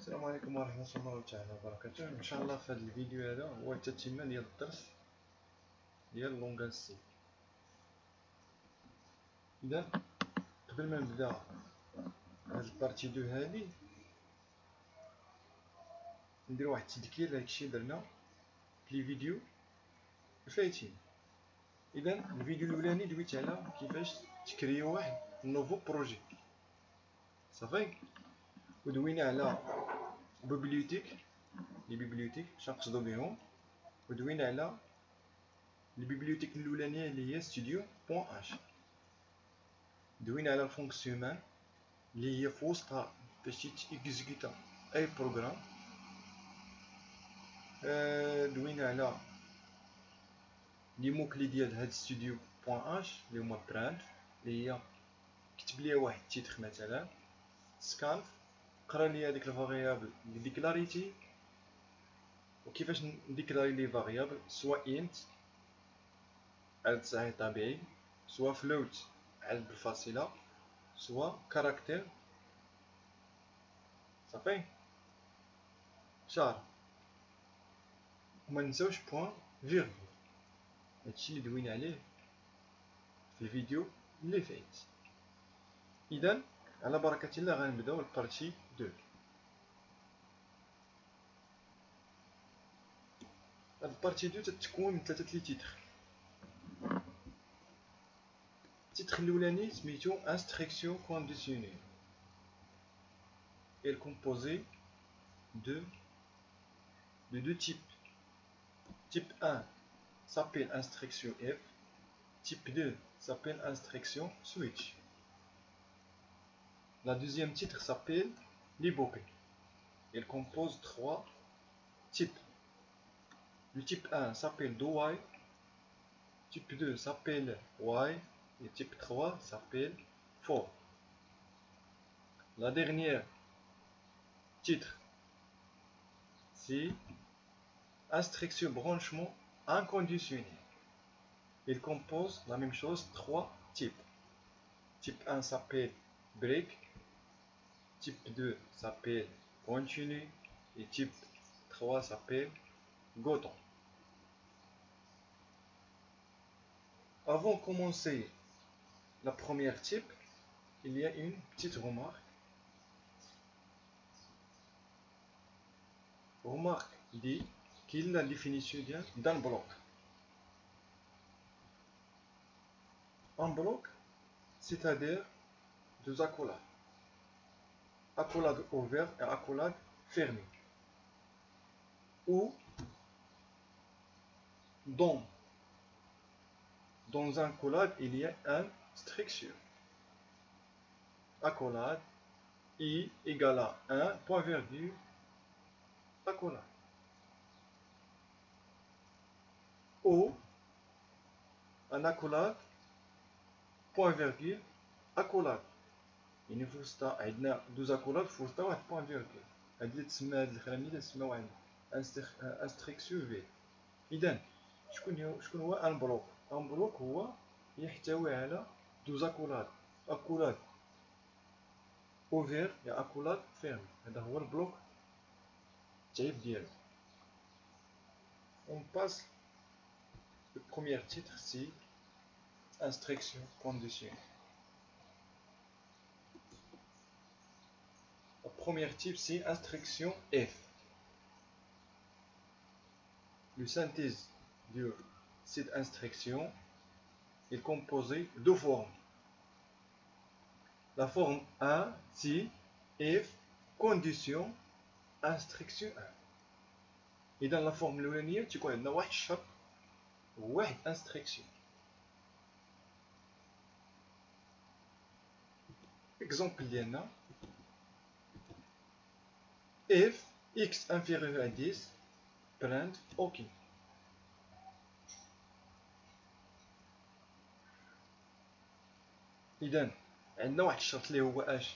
السلام عليكم ورحمة الله تعالى وبركاته. إن شاء الله في هذا الفيديو هذا هو التتمة ديال الدرس ديال لونغان سي. إذا قبل ما نبدا هاد البارتي دو هادي ندير واحد التذكير لهادشي درنا في لي فيديو الفايتين. إذا الفيديو الأولاني دويت على كيفاش تكريو واحد نوفو بروجي صافي، ودوينا على بيبليوتيك لي بيبليوتيك شنقصدو بهم، ودوينا على البيبليوتيك الاولانيه اللي هي studio.h، دوينا على الفونكسيون اللي هي في وسطها باش تيكزيكوتا اي بروغرام، دوينا على لي موكلي ديال هاد studio.h اللي هما براند اللي هي كتب ليا واحد التيتر مثلا سكان، قرا لي هذيك الفاريابل ديكلاريتي وكيفاش نديكلاري لي فاريابل سواء انت عدد صحيح طبيعي، سواء فلوت عدد بالفاصلة، سواء كاركتير صافي شار، وما نساوش بوان فيرغول. هادشي اللي دوينا عليه في الفيديو اللي فات. اذا على بركة الله غنبداو البارتي 2. هاد البارتي 2 تتكون من 3 لي تيتر. التيتر الاولاني سميتو instruction conditionnelle et composé de deux types. Type 1 s'appelle instruction F, type 2 s'appelle instruction switch. La deuxième titre s'appelle l'hypothèque. Elle compose 3 types. Le type 1 s'appelle do while, type 2 s'appelle while et type 3 s'appelle for. La dernière titre c'est instruction branchement inconditionnel. Il compose la même chose 3 types. Type 1 s'appelle break, type 2 s'appelle continue et type 3 s'appelle goton. Avant de commencer la première type, il y a une petite remarque. Remarque dit qu'il a la définition d'un bloc. Un bloc, c'est-à-dire deux accolades. Accolade ouverte et accolade fermée. Ou dans un accolade, il y a une structure. Accolade I égale à 1, point virgule, accolade. Ou un accolade, point virgule, accolade. يعني في وسطها عندنا دوز اكولاد في وسطها واحد بوان فيرغول، هادي اللي تسمى هاد الخرامي اللي تسمى انستركسيون في. اذا شكون هو ان بلوك؟ ان بلوك هو يحتوي على دوز اكولاد، اكولاد اوفير يا اكولاد فيرم. هذا هو البلوك التعريف ديالو. On passe le premier titre, c'est instruction conditionnelle. Le premier type, c'est instruction F. Le synthèse de cette instruction est composée de deux formes. La forme 1, c'est F condition instruction 1. Et dans la forme l'oulaniyya, tu connais واحد الشرط واحد instruction. Exemple ديالنا F x inférieur à 10 print OK. إذا عندنا واحد الشرط اللي هو اش؟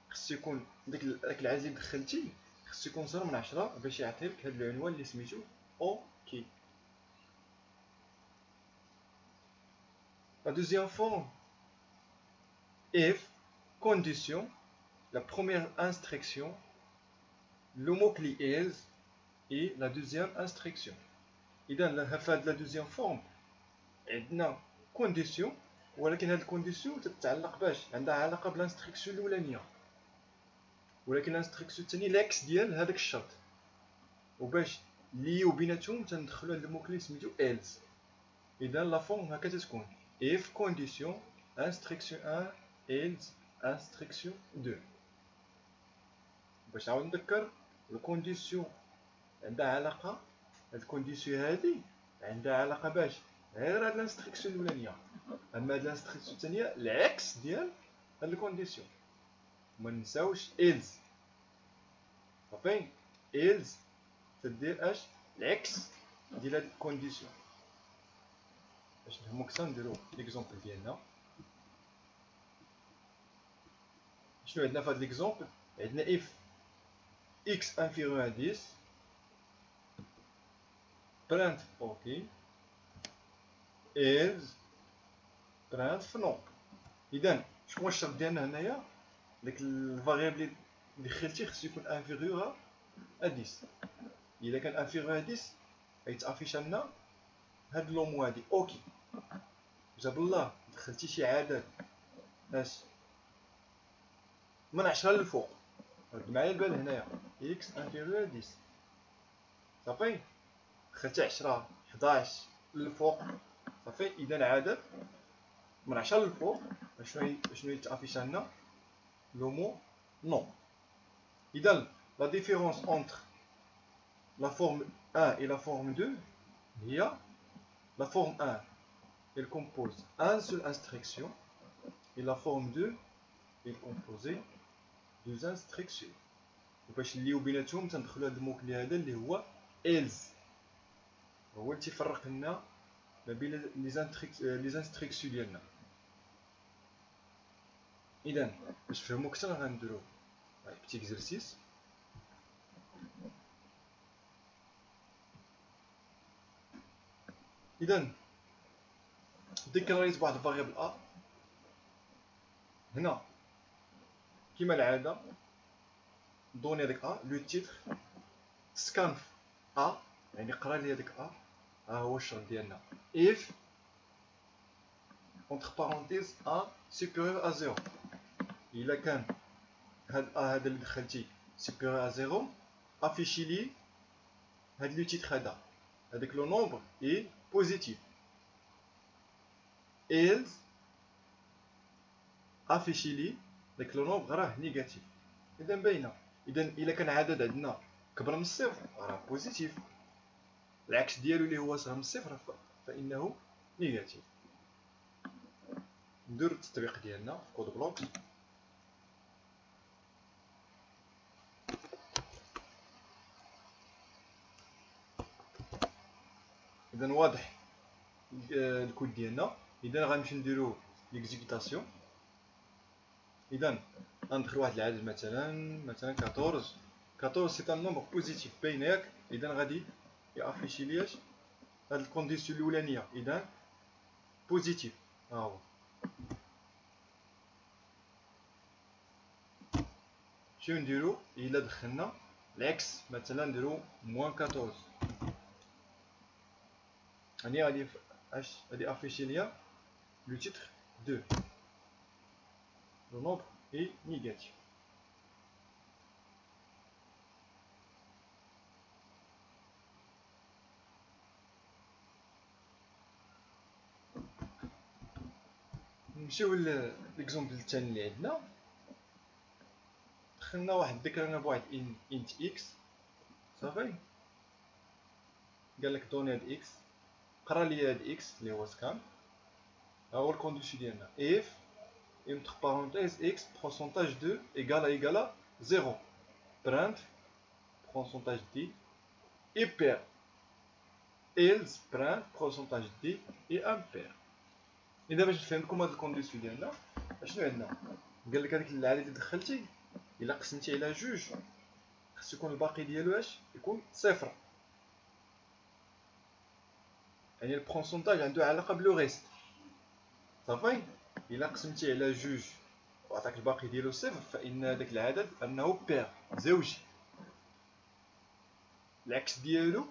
خصو يكون داك العدد اللي دخلتي خصو يكون صغر من 10 باش يعطيك هاد العنوان اللي سميتو OK. La deuxième forme F condition, la première instruction le mot-clé else et la deuxième instruction. إذا في هاد la deuxième forme عندنا condition، ولكن هاد الكونديسيون تتعلق باش عندها علاقة بالانستركسيون الأولانية، ولكن الانستركسيون الثانية العكس ديال هذاك الشرط. وباش ليو بيناتهم تندخلو هاد الموكلي سميتو else. إذا لا فورم هكا تتكون if condition instruction 1 else instruction 2. باش نعاود نذكر الكونديسيون عندها علاقة، هاد الكونديسيون هادي عندها علاقة باش غير هاد الانستركسيون الأولانية، أما هاد الانستركسيون الثانية العكس ديال هاد الكونديسيون. منساوش else صافي. else تدير اش العكس ديال هاد الكونديسيون. باش نفهمو أكثر نديرو ليكزومبل ديالنا. شنو عندنا في هاد ليكزومبل؟ عندنا if x inférieur à 10 print OK else print non. إذا شكون هو الشرط ديالنا هنايا؟ داك الفاريابل اللي خلتي خصو يكون انفيريور ا 10. الا كان انفيريور ا 10 غيتافيش لنا هاد لومو هادي اوكي. جاب الله دخلتي شي عدد اش من 10 للفوق، رد معايا البال هنايا اكس انفيريور ا 10 صافي. دخلتي 10 11 للفوق صافي. اذا عدد من 10 للفوق شنو يتافيش لنا؟ le mot non. إذا la différence entre la forme 1 et la forme 2 هي la forme 1 elle compose un seul instruction et la forme 2 elle composait deux instructions. وباش نليو بيناتهم تندخلو هاد الموكلي هذا اللي هو else، هو اللي تيفرق لنا ما بين لي انستركسيون ديالنا. إذا باش تفهمو أكثر غنديرو بتي اكزرسيس. إذا ديكلاريت واحد الفاريابل أ هنا كيما العادة دوني هذاك أ لو تيتر سكانف أ، يعني قرا لي هذاك أ. ها هو الشرط ديالنا if entre parenthèses أ supérieur à 0. إلا كان هاد أ هذا اللي دخلتي supérieur à 0 افيشي لي هاد لو تيتر هذا، هذاك لو نومبر اي بوزيتيف. else افيشي لي داك لو نومبر راه نيجاتيف. اذا باينه. اذا الا كان عدد عندنا كبر من الصفر راه بوزيتيف، العكس ديالو اللي هو صغر من الصفر فانه نيجاتيف. نديرو التطبيق ديالنا في كود بلوك. اذا واضح الكود ديالنا. اذا غنمشي نديرو ليكزيكوتاسيون. اذا غندخل واحد العدد مثلا 14 سي ان نومبر بوزيتيف باين ياك. اذا غادي يافيشي لي هاد الكونديسيون الاولانيه. اذا بوزيتيف ها هو. شنو نديرو الا دخلنا العكس مثلا نديرو موان 14، يعني غادي افيشي ليا لو تيتر 2 le nombre est négatif. نمشيو ليكزومبل الثاني اللي عندنا. دخلنا واحد ذكرنا بواحد انت اكس صافي. قال لك دوني هاد اكس، قرا لي هاد اكس اللي هو سكان. ها هو الكونديسيون ديالنا if entre parenthèses x pourcentage de égal à 0 print pourcentage d impair else print pourcentage d et impair. اذا باش نفهم لكم هاد الكونديسيون ديالنا اشنو عندنا؟ قال لك هذيك العدد اللي دخلتي الا قسمتي على جوج خص يكون الباقي ديالو اش يكون صفر، يعني البورسونتاج عنده علاقه بلو ريست صافي. الا قسمتي على جوج وعطاك الباقي ديالو صفر فان هذاك العدد انه بير زوجي. العكس ديالو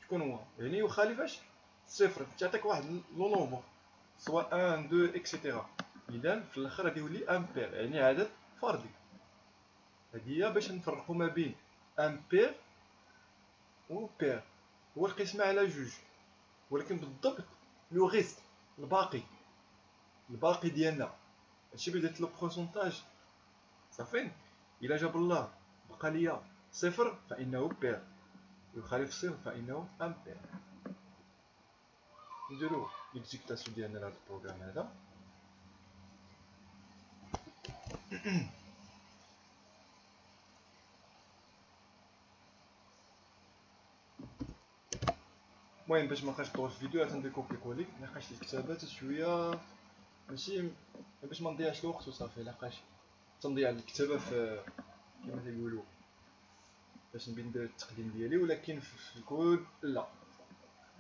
شكون هو؟ يعني يخالف اش؟ صفر. تعطيك واحد لو نومبر سواء 1 2 اكسيتيرا، اذا في الاخر غادي يولي امبير، يعني عدد فردي. هادي هي باش نفرقوا ما بين امبير و بير. هو القسمه على جوج، ولكن بالضبط لو ريست الباقي ديالنا هادشي اللي درت لو بروسونتاج صافي. الا جاب الله بقى ليا صفر فانه بير، يخالف صفر فانه امبير. نديرو ليكزيكوتاسيون ديالنا لهاد البروغرام هذا. المهم باش مابقاش نطول في الفيديو غنديكوبي كولي، لقاش الكتابات شويه ماشي باش ما نضيعش الوقت وصافي، لقاش تنضيع الكتابه في كما تيقولوا باش نبي ندير التقديم ديالي، ولكن في الكود لا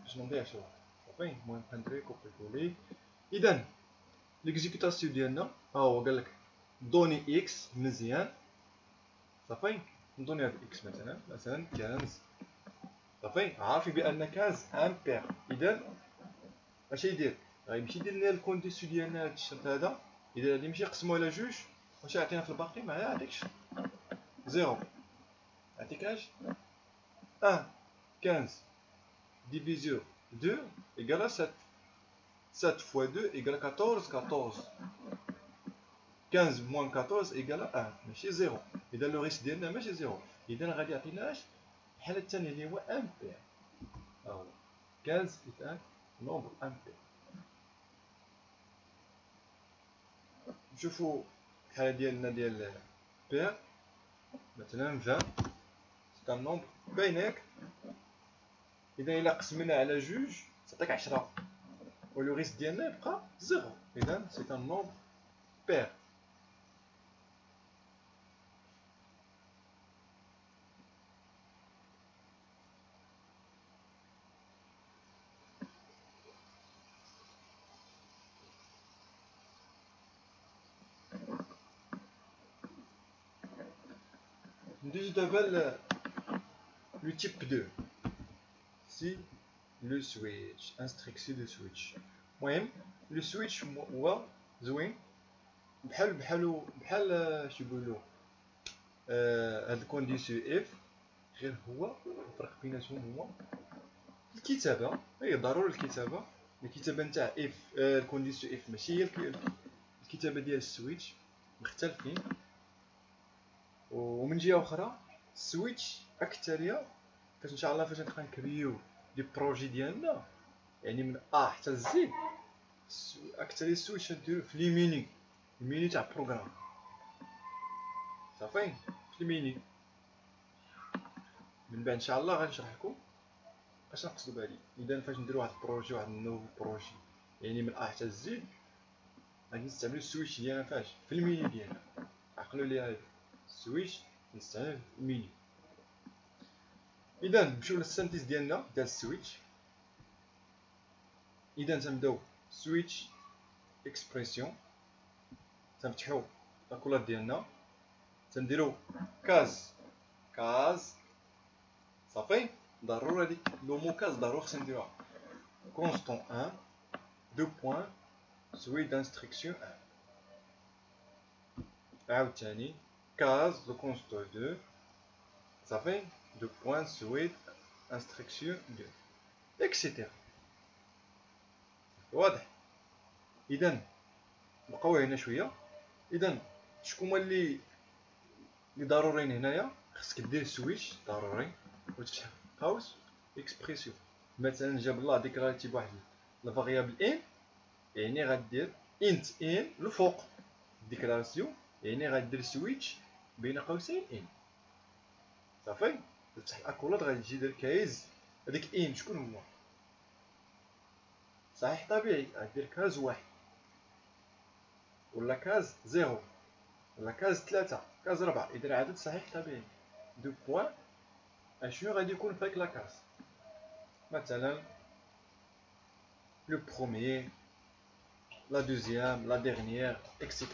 باش ما نضيعش الوقت صافي. المهم ندير كوبي كولي. اذا ليكزيكوتاسيون ديالنا ها هو قال لك دوني اكس مزيان صافي. ندوني هاد اكس مثلا 15 صافي. عارفين بان 15 امبير، اذا اش يدير؟ غيمشي يدير لنا الكونديسيون ديالنا هاد الشرط هذا، اذا غادي يمشي يقسمو على جوج واش يعطينا في الباقي؟ ما يعطيكش زيرو، يعطيك اش 1 15 ديفيزيو 2 ايكال 7. 7 fois 2 égale 14. 15 moins 14 égale 1 ماشي زيرو، اذا لو ريست ديالنا ماشي زيرو، اذا غادي يعطينا اش الحاله الثانيه اللي هو امبير. ها هو 15 est un nombre impair. نشوفوا الحاله ديالنا ديال بير مثلا 20 c'est un nombre باينك، اذا الا قسمنا على جوج تعطيك 10 ولو ريست ديالنا يبقى زيرو، اذا c'est un nombre pair. ندوزو دابا le type 2 si le switch instruction de switch. المهم لو سويتش هو زوين بحال اش يقولوا هاد الكونديسيون اف، غير هو الفرق بيناتهم هو الكتابه. هي ضروري الكتابه نتاع اف الكونديسيون اف ماشي هي الكتابه ديال السويتش، مختلفين. ومن جهه اخرى السويتش اكثريه فاش ان شاء الله فاش نبقى نكريو دي بروجي ديالنا يعني من ا حتى زد، اكثريه السويتش نديرو في لي الميني تاع البروغرام صافي. في الميني من بعد ان شاء الله غنشرح لكم اش نقصدوا بهادي. اذا فاش نديرو واحد البروجي واحد نوفو بروجي يعني من ا حتى زد، غادي نستعملو السويتش ديالنا فاش في الميني ديالنا. عقلوا لي هذا السويتش نستعمل الميني. اذا نمشيو للسنتيز ديالنا ديال السويتش. اذا تنبداو سويتش اكسبريسيون، تنفتحو لاكولات ديالنا، تنديرو كاز صافي. ضروري هاديك لو مو كاز ضروري خصنا نديروها كونستون 1 دو بوين سويت d'instruction 1. عاوتاني كاز لو كونستون 2 صافي دو بوين سويت instruction 2 اكسيتيرا. واضح؟ اذا بقاو هنا شويه. اذا شكون هما اللي ضروريين هنايا؟ خصك دير سويتش ضروري وتفتح قوس اكسبريسيون. مثلا جاب الله ديكلاريتي بواحد لا فاريابل ان، يعني غدير انت ان الفوق ديكلاراسيون، يعني غدير سويتش بين قوسين ان صافي. تفتح الاكولاد غادي تجي دير كايز هذيك ان شكون هو؟ صحيح طبيعي غدير كاز واحد ولا كاز زيرو ولا كاز 3 كاز 4، اذا عدد صحيح طبيعي دو بوين اشنو غادي يكون في هاك لاكاز. مثلا لو بروميير la deuxième, la dernière, etc.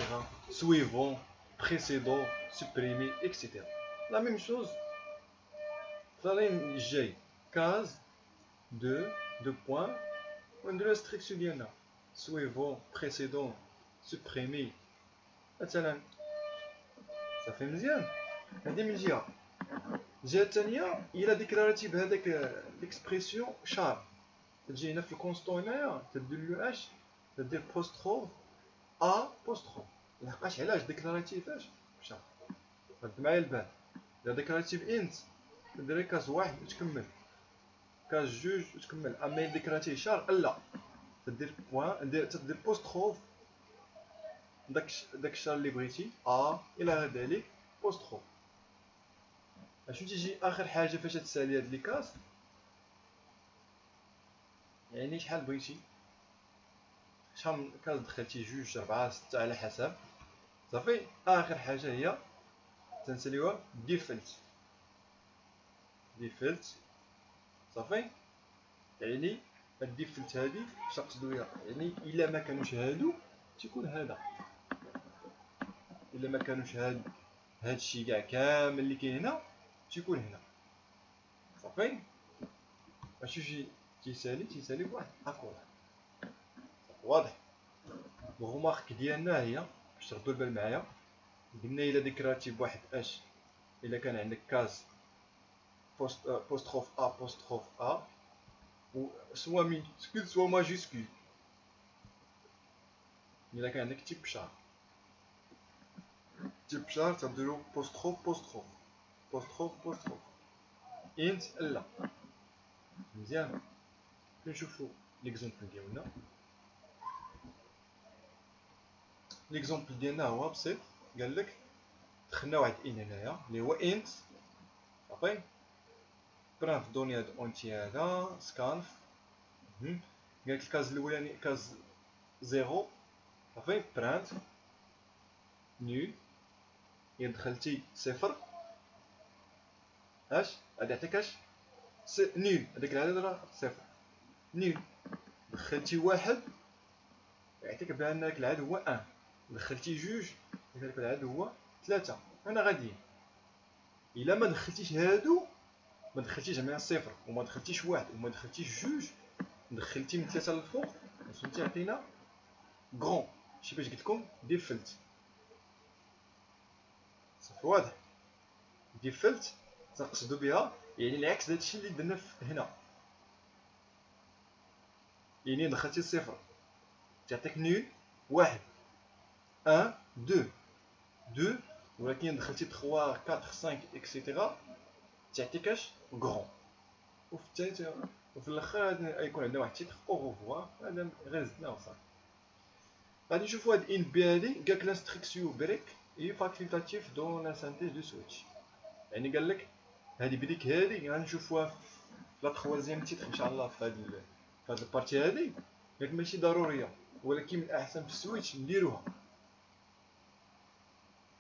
Suivant, précédent, supprimé, etc. La même chose في لا لين الجاي كاز دو بوان ونديرو انستركسيون ديالنا سويفون بريسيدون سوبريمي مثلا. صافي مزيان. هادي من جهه. الجهه الثانيه الا ديكلاراتي بهذاك ليكسبرسيون شار تجي هنا في الكونستون هنايا تدير له اش تدير بوستروف بوستروف لحقاش علاش ديكلاراتيف اش شار. رد معايا البال. الا ديكلاراتيف انت تدير كاز واحد وتكمل كاز جوج وتكمل. اما ديكلاراتيف شار لا تدير بوان تدير بوستروف داك الشار اللي بغيتي الى غير ذلك بوستروف. اشنو تيجي اخر حاجه فاش تسالي هاد لي كاس يعني شحال بغيتي شحال كاس دخلتي 2 4 6 على حسب. صافي اخر حاجه هي تنساليوها ديفلت صافي. يعني الديفلت هادي اش نقصدو بها يعني الا ما كانوش هادو تيكون هذا. الا ما كانوش هادشي كاع كامل اللي كاين هنا تيكون هنا. صافي اش يجي تيسالي بواحد اكور واضح. الغومارك ديالنا هي باش تردوا البال معايا. قلنا الا ديكراتي بواحد اش الا كان عندك كاز بوستروف بوستروف و سوا مينسكول سوا ماجيسكول. الا كان عندك تيب شار تديرو بوستروف انت لا. مزيان. نشوفو ليكزومبل ديالنا. ليكزومبل ديالنا هو بسيط. قال لك دخلنا واحد ان هنايا اللي هو انت صافي برانف دوني هاد اونتي هذا سكانف. قال لك الكاز الاولاني كاز زيرو صافي برانت نول. الا دخلتي صفر اش غادي يعطيك اش نول. هذاك العدد راه صفر. نول دخلتي واحد يعطيك بان هذاك العدد هو ان. دخلتي جوج هذاك العدد هو ثلاثة. انا غاديين. الا ما دخلتيش هادو ما دخلتيش جميع صفر وما دخلتيش واحد وما دخلتيش جوج دخلتي من ثلاثة للفوق فهمتي يعطينا غرون. شي باش قلت لكم ديفلت. صافي واضح. ديفلت تنقصدو بها يعني العكس داكشي اللي درنا هنا. يعني دخلتي صفر تعطيك نول واحد ان دو ولكن دخلتي 3 4 5 اكسيتيرا تعطيك اش غرون. وفي الثالث وفي الاخر غيكون عندنا واحد التيتر او ريفوار. هذا غير زدناه وصافي. غادي نشوفوا هاد ان بي هادي. قالك لانستركسيون بريك اي فاكولتاتيف دون لا سانتيز دو سويتش. يعني قال لك هادي بريك هادي غنشوفوها في لا تخوازيام تيتر ان شاء الله في هاد البارتي هادي. قالك ماشي ضروريه ولكن من الاحسن في السويتش نديروها